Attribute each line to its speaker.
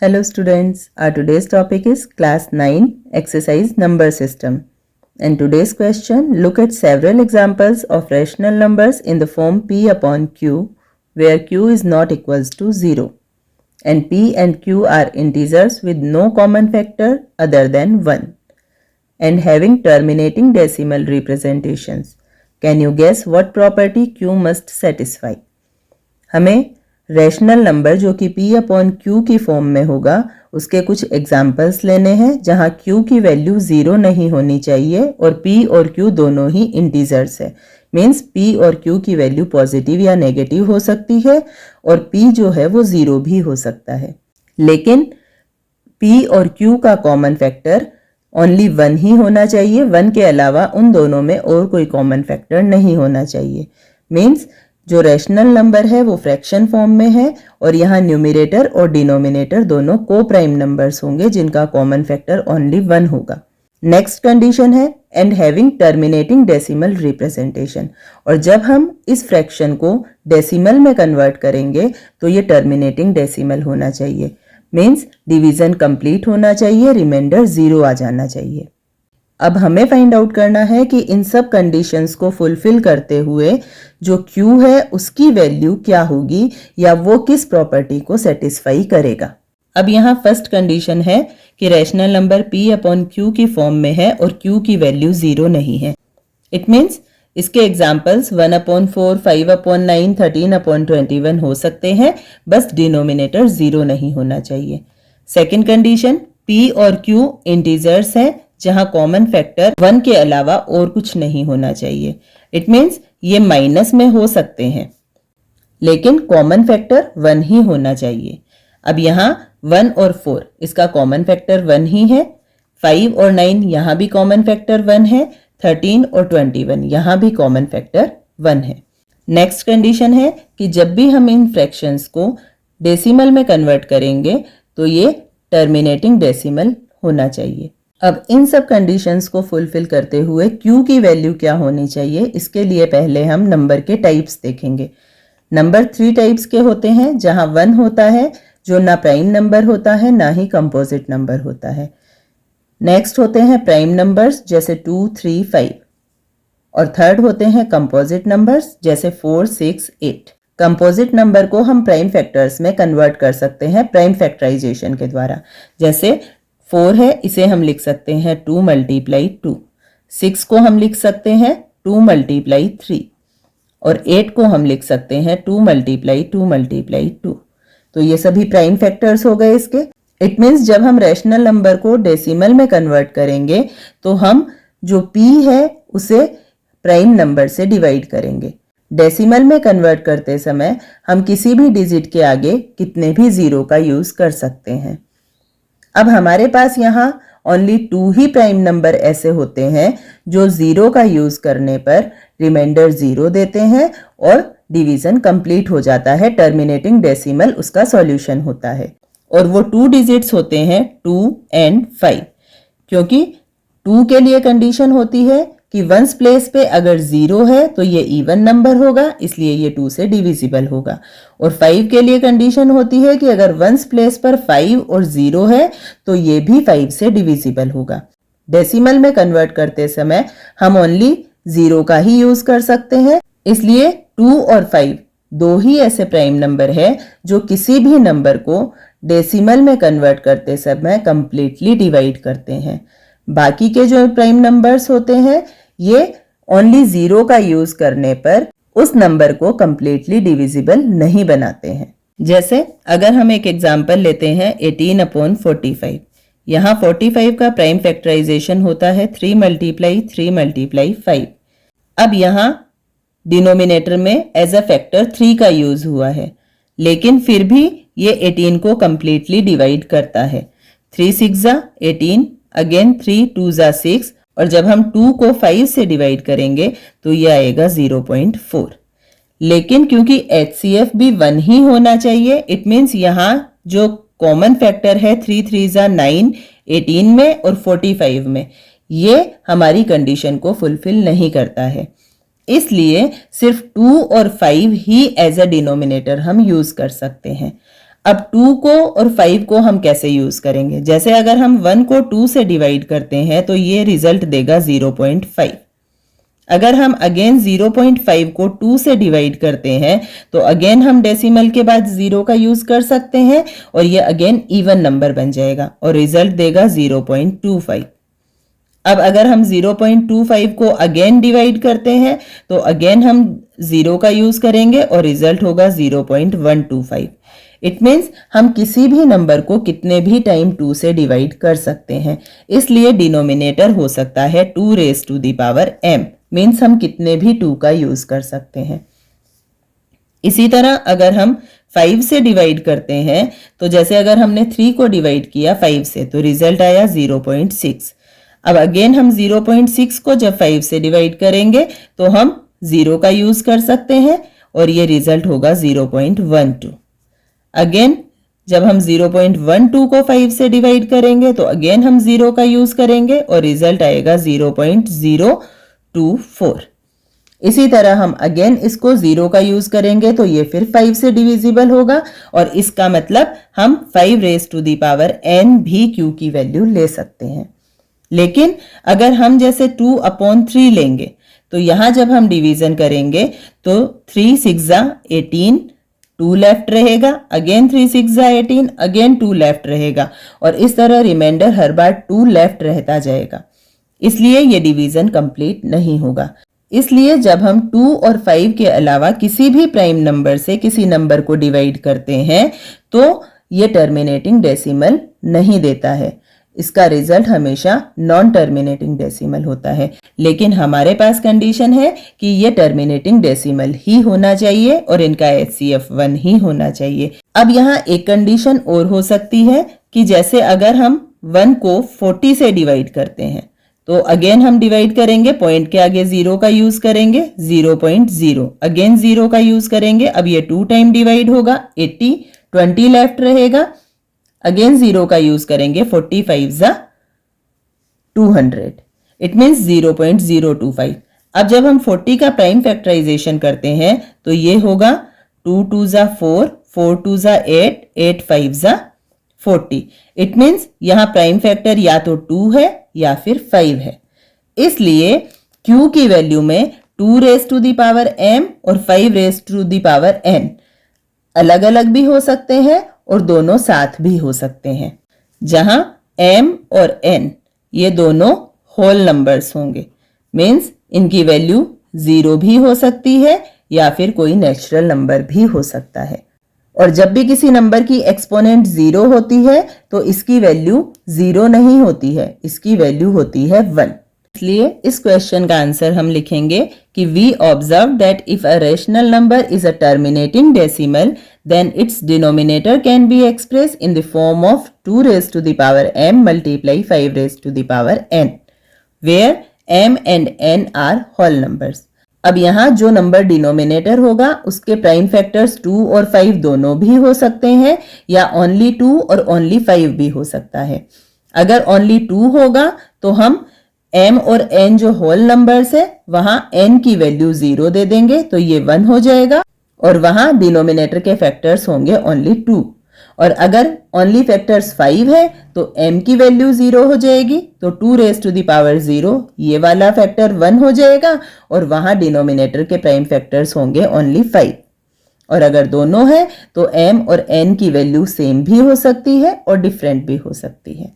Speaker 1: Hello students, our today's topic is class 9 exercise number system. And today's question, look at several examples of rational numbers in the form p upon q where q is not equals to 0 and p and q are integers with no common factor other than 1 and having terminating decimal representations. Can you guess what property q must satisfy? हमें rational number जो कि p upon q की form में होगा उसके कुछ examples लेने हैं जहां q की वैल्यू 0 नहीं होनी चाहिए और p और q दोनों ही इंटीजर्स है। मीन्स p और q की वैल्यू पॉजिटिव या नेगेटिव हो सकती है और p जो है वो 0 भी हो सकता है, लेकिन p और q का कॉमन फैक्टर ओनली 1 ही होना चाहिए। 1 के अलावा उन दोनों में और कोई कॉमन फैक्टर नहीं होना चाहिए। मीन्स जो रैशनल नंबर है वो फ्रैक्शन फॉर्म में है और यहाँ न्यूमरेटर और डिनोमिनेटर दोनों को प्राइम नंबर्स होंगे जिनका कॉमन फैक्टर ओनली 1 होगा। नेक्स्ट कंडीशन है and having terminating decimal representation, और जब हम इस फ्रैक्शन को डेसिमल में कन्वर्ट करेंगे तो ये टर्मिनेटिंग डेसिमल होना चाहिए। मीन्स डिवीजन कंप्लीट होना चाहिए, रिमाइंडर 0 आ जाना चाहिए। अब हमें फाइंड आउट करना है कि इन सब कंडीशंस को फुलफिल करते हुए जो Q है उसकी वैल्यू क्या होगी या वो किस प्रॉपर्टी को सेटिस्फाई करेगा। अब यहाँ फर्स्ट कंडीशन है कि rational number P upon Q की फॉर्म में है और Q की वैल्यू 0 नहीं है। इट मीन्स इसके एग्जाम्पल्स 1/4, 5/9, 13/21 हो सकते हैं, बस डिनोमिनेटर 0 नहीं होना चाहिए। सेकेंड कंडीशन, P और Q इंटीजर्स हैं जहां कॉमन फैक्टर 1 के अलावा और कुछ नहीं होना चाहिए। इट मीन्स ये माइनस में हो सकते हैं लेकिन कॉमन फैक्टर 1 ही होना चाहिए। अब यहाँ 1 और 4 इसका कॉमन फैक्टर 1 ही है, 5 और 9 यहाँ भी कॉमन फैक्टर 1 है, 13 और 21 यहाँ भी कॉमन फैक्टर 1 है। नेक्स्ट कंडीशन है कि जब भी हम इन फ्रैक्शंस को डेसिमल में कन्वर्ट करेंगे तो ये टर्मिनेटिंग डेसिमल होना चाहिए। अब इन सब कंडीशंस को फुलफिल करते हुए Q की वैल्यू क्या होनी चाहिए, इसके लिए पहले हम नंबर के टाइप्स देखेंगे। नंबर 3 टाइप्स के होते हैं जहां 1 होता है जो ना प्राइम नंबर होता है ना ही कंपोजिट नंबर होता है। नेक्स्ट होते हैं प्राइम नंबर्स जैसे 2, 3, 5 और थर्ड होते हैं कंपोजिट नंबर्स जैसे 4, 6, 8। कंपोजिट नंबर को हम प्राइम फैक्टर्स में कन्वर्ट कर सकते हैं प्राइम फैक्टराइजेशन के द्वारा। जैसे 4 है, इसे हम लिख सकते हैं 2 × 2। 6 को हम लिख सकते हैं 2 × 3 और 8 को हम लिख सकते हैं 2 × 2 × 2। तो ये सभी प्राइम फैक्टर्स हो गए इसके। इट मीन्स जब हम रैशनल नंबर को डेसिमल में कन्वर्ट करेंगे तो हम जो p है उसे प्राइम नंबर से डिवाइड करेंगे। डेसिमल में कन्वर्ट करते समय हम किसी भी डिजिट के आगे कितने भी 0 का यूज कर सकते हैं। अब हमारे पास यहाँ ओनली 2 ही प्राइम नंबर ऐसे होते हैं जो 0 का यूज करने पर रिमाइंडर 0 देते हैं और डिवीजन कंप्लीट हो जाता है। टर्मिनेटिंग डेसिमल उसका सॉल्यूशन होता है और वो 2 डिजिट्स होते हैं 2 और 5, क्योंकि 2 के लिए कंडीशन होती है कि वंस प्लेस पे अगर 0 है तो ये इवन नंबर होगा, इसलिए ये 2 से डिविजिबल होगा। और 5 के लिए कंडीशन होती है कि अगर वंस प्लेस पर 5 और 0 है तो ये भी 5 से डिविजिबल होगा। डेसिमल में कन्वर्ट करते समय हम ओनली 0 का ही यूज कर सकते हैं, इसलिए 2 और 5 दो ही ऐसे प्राइम नंबर है जो किसी भी नंबर को डेसिमल में कन्वर्ट करते समय कंप्लीटली डिवाइड करते हैं। बाकी के जो प्राइम नंबर्स होते हैं ये ओनली 0 का यूज करने पर उस नंबर को कंप्लीटली डिविजिबल नहीं बनाते हैं। जैसे अगर हम एक एग्जांपल लेते हैं 18/45, यहाँ 45 का प्राइम फैक्टराइजेशन होता है 3 × 3 × 5। अब यहाँ डिनोमिनेटर में एज अ फैक्टर 3 का यूज हुआ है, लेकिन फिर भी ये 18 को कंप्लीटली डिवाइड करता है। 3 × 6 = 18, अगेन 3 × 2 = 6 और जब हम 2 को 5 से डिवाइड करेंगे तो ये आएगा 0.4। लेकिन क्योंकि HCF भी 1 ही होना चाहिए, इट मीन्स यहाँ जो कॉमन फैक्टर है 3 × 3 = 9, 18 में और 45 में, ये हमारी कंडीशन को फुलफिल नहीं करता है। इसलिए सिर्फ 2 और 5 ही एज अ डिनोमिनेटर हम यूज कर सकते हैं। अब 2 को और 5 को हम कैसे यूज करेंगे? जैसे अगर हम 1 को 2 से डिवाइड करते हैं तो ये रिजल्ट देगा 0.5। अगर हम अगेन 0.5 को 2 से डिवाइड करते हैं तो अगेन हम डेसिमल के बाद 0 का यूज कर सकते हैं और ये अगेन इवन नंबर बन जाएगा और रिजल्ट देगा 0.25। अब अगर हम 0.25 को अगेन डिवाइड करते हैं तो अगेन हम 0 का यूज करेंगे और रिजल्ट होगा 0.125। इट मीन्स हम किसी भी नंबर को कितने भी टाइम 2 से डिवाइड कर सकते हैं, इसलिए डिनोमिनेटर हो सकता है 2 raise to the power m। Means हम कितने भी 2 का यूज कर सकते हैं। इसी तरह अगर हम 5 से डिवाइड करते हैं तो जैसे अगर हमने 3 को डिवाइड किया 5 से तो रिजल्ट आया 0.6। अब अगेन हम 0.6 को जब 5 से डिवाइड करेंगे तो हम 0 का यूज कर सकते हैं और ये रिजल्ट होगा 0.12। अगेन जब हम 0.12 को 5 से डिवाइड करेंगे तो अगेन हम 0 का यूज करेंगे और रिजल्ट आएगा 0.024। इसी तरह हम अगेन इसको 0 का यूज करेंगे तो ये फिर 5 से डिविजिबल होगा और इसका मतलब हम 5 raise to the power n भी q की वैल्यू ले सकते हैं। लेकिन अगर हम जैसे 2/3 लेंगे तो यहां जब हम डिवीजन करेंगे तो 3 6 18, 2 लेफ्ट रहेगा, अगेन 3 6 18, अगेन 2 लेफ्ट रहेगा और इस तरह रिमाइंडर हर बार 2 लेफ्ट रहता जाएगा, इसलिए ये डिवीजन कंप्लीट नहीं होगा। इसलिए जब हम 2 और 5 के अलावा किसी भी प्राइम नंबर से किसी नंबर को डिवाइड करते हैं तो ये टर्मिनेटिंग डेसिमल नहीं देता है, इसका रिजल्ट हमेशा नॉन टर्मिनेटिंग डेसिमल होता है। लेकिन हमारे पास कंडीशन है कि ये टर्मिनेटिंग डेसिमल ही होना चाहिए और इनका HCF 1 ही होना चाहिए। अब यहाँ एक कंडीशन और हो सकती है कि जैसे अगर हम 1 को 40 से डिवाइड करते हैं तो अगेन हम डिवाइड करेंगे, पॉइंट के आगे 0 का यूज करेंगे, 0.0, अगेन 0 का यूज करेंगे। अब ये 2 टाइम डिवाइड होगा, 80, 20 लेफ्ट रहेगा, अगेन 0 का यूज करेंगे, 45 200, इट मीन्स 0.025। अब जब हम 40 का प्राइम फैक्टराइजेशन करते हैं तो ये होगा 2 2 4, 4 2 8, 8 5 40। इट मीन्स यहाँ प्राइम फैक्टर या तो 2 है या फिर 5 है, इसलिए Q की वैल्यू में 2 raise to the power m और 5 raise to the power n अलग अलग भी हो सकते हैं और दोनों साथ भी हो सकते हैं, जहां m और n ये दोनों होल नंबर्स होंगे। मीन्स इनकी वैल्यू 0 भी हो सकती है या फिर कोई नेचुरल नंबर भी हो सकता है। और जब भी किसी नंबर की एक्सपोनेंट 0 होती है तो इसकी वैल्यू 0 नहीं होती है, इसकी वैल्यू होती है 1। इसलिए इस क्वेश्चन का आंसर हम लिखेंगे कि we observe that if a rational number is a terminating decimal then its denominator can be expressed in the form of 2 raised to the power m multiply 5 raised to the power n, where m and n are whole numbers। अब यहाँ जो number denominator होगा उसके prime factors 2 और 5 दोनों भी हो सकते हैं या ओनली 2 और ओनली 5 भी हो सकता है। अगर ओनली 2 होगा तो हम m और n जो होल नंबर्स है वहां n की वैल्यू 0 दे देंगे तो ये 1 हो जाएगा और वहां डिनोमिनेटर के फैक्टर्स होंगे ओनली 2। और अगर ओनली फैक्टर्स 5 है तो m की वैल्यू 0 हो जाएगी तो 2 रेज टू द पावर 0 ये वाला फैक्टर 1 हो जाएगा और वहां डिनोमिनेटर के प्राइम फैक्टर्स होंगे ओनली 5। और अगर दोनों है तो m और n की वैल्यू सेम भी हो सकती है और डिफरेंट भी हो सकती है।